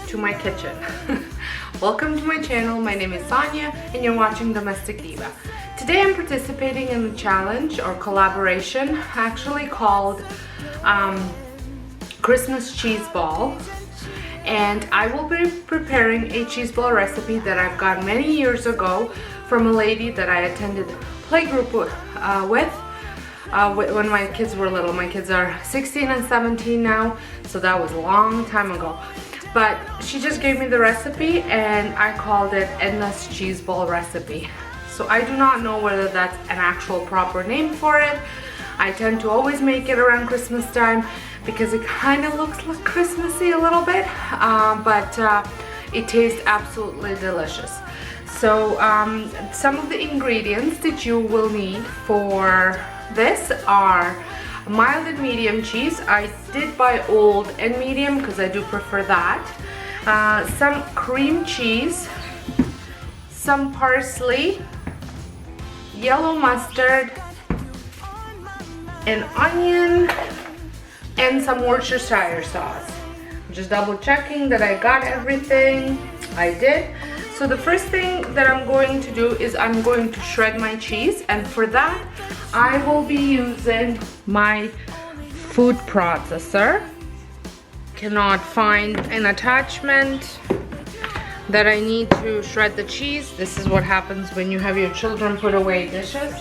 to my kitchen. Welcome to my channel. My name is Sonia and you're watching Domestic Diva. Today I'm participating in a challenge or collaboration actually called Christmas cheese ball, and I will be preparing a cheese ball recipe that I've got many years ago from a lady that I attended playgroup with when my kids were little. My kids are 16 and 17 now, so that was a long time ago. But she just gave me the recipe and I called it Edna's cheese ball recipe. So I do not know whether that's an actual proper name for it. I tend to always make it around Christmas time because it kind of looks like Christmassy a little bit, but it tastes absolutely delicious. So some of the ingredients that you will need for this are mild and medium cheese. I did buy old and medium because I do prefer that. Some cream cheese, some parsley, yellow mustard, an onion, and some Worcestershire sauce. I'm just double checking that I got everything. I did. So the first thing that I'm going to do is I'm going to shred my cheese, and for that I will be using my food processor. Cannot find an attachment that I need to shred the cheese. This is what happens when you have your children put away dishes.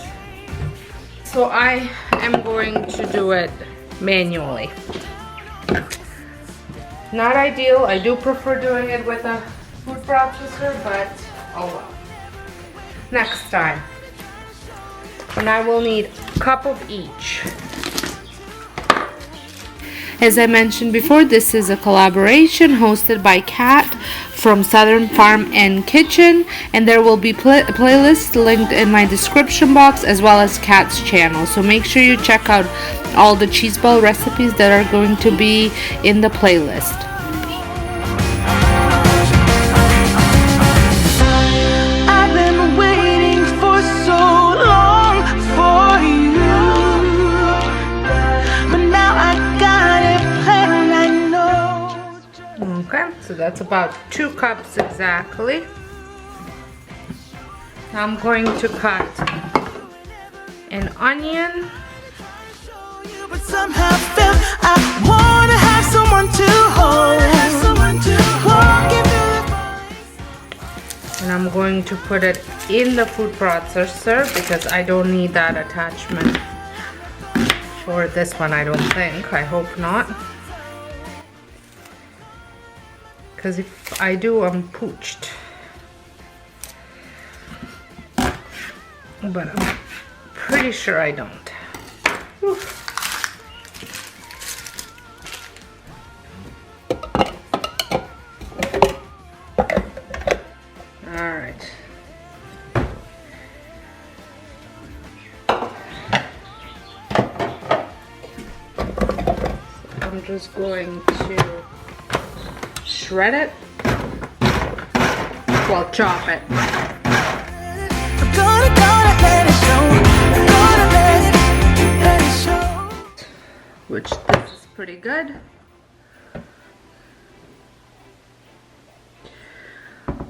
So I am going to do it manually. Not ideal. I do prefer doing it with a food processor, but oh well. Next time. And I will need a cup of each. As I mentioned before, this is a collaboration hosted by Kat from Southern Farm and Kitchen, and there will be playlists linked in my description box as well as Kat's channel. So make sure you check out all the cheese ball recipes that are going to be in the playlist. So that's about 2 cups exactly. Now I'm going to cut an onion. But somehow felt I want to have someone to hold. And I'm going to put it in the food processor because I don't need that attachment for this one, I don't think. I hope not. Because if I do, I'm pooched. But I'm pretty sure I don't. Oof. All right. So I'm just going to shred it, well, chop it. Which this is pretty good.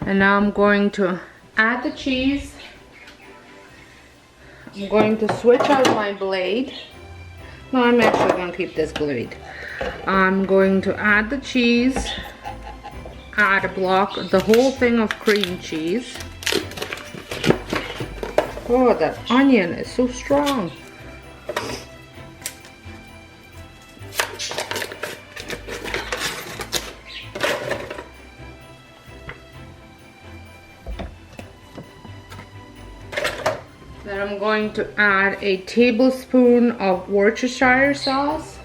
And now I'm going to add the cheese. I'm going to switch out my blade. No, I'm actually going to keep this blade. I'm going to add the cheese. Add a block, the whole thing of cream cheese. Oh, that onion is so strong. Then I'm going to add a tablespoon of Worcestershire sauce.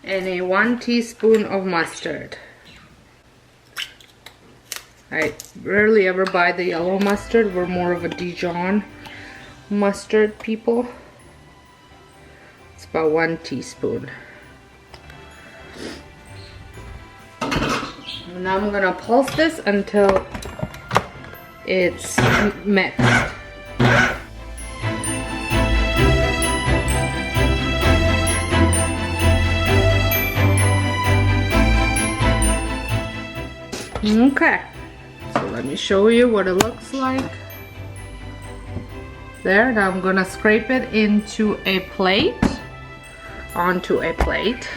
And a 1 teaspoon of mustard. I rarely ever buy the yellow mustard. We're more of a Dijon mustard people. It's about 1 teaspoon. And now I'm gonna pulse this until it's mixed. Okay, so let me show you what it looks like. There, now I'm gonna scrape it into a plate, onto a plate.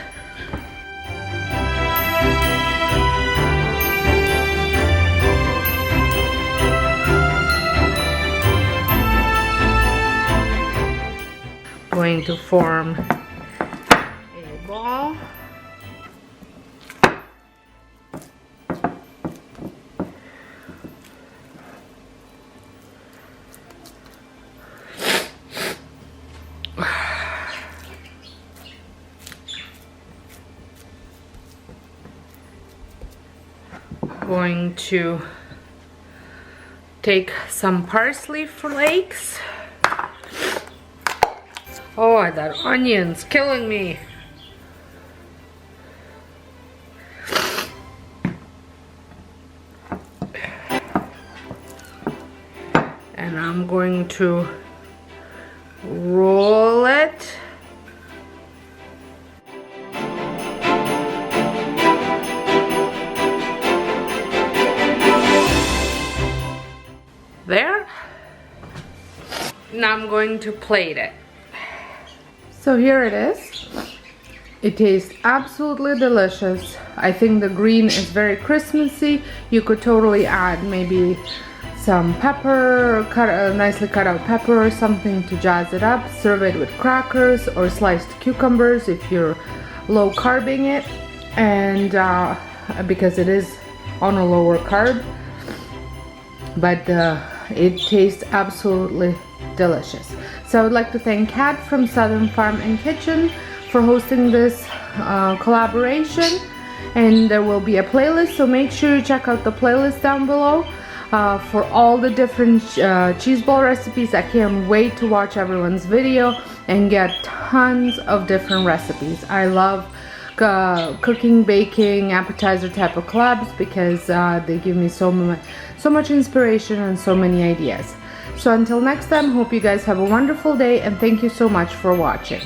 Going to form a ball. Going to take some parsley flakes. Oh, that onion's killing me. And I'm going to roll it. There. Now I'm going to plate it. So here it is. It tastes absolutely delicious. I think the green is very Christmassy. You could totally add maybe some pepper, nicely cut out pepper or something to jazz it up. Serve it with crackers or sliced cucumbers if you're low carbing it, and because it is on a lower carb, but it tastes absolutely delicious. So I would like to thank Kat from Southern Farm and Kitchen for hosting this collaboration, and there will be a playlist, so make sure you check out the playlist down below for all the different cheese ball recipes. I can't wait to watch everyone's video and get tons of different recipes. I love cooking, baking, appetizer type of collabs because they give me so much inspiration and so many ideas. So until next time, hope you guys have a wonderful day, and thank you so much for watching.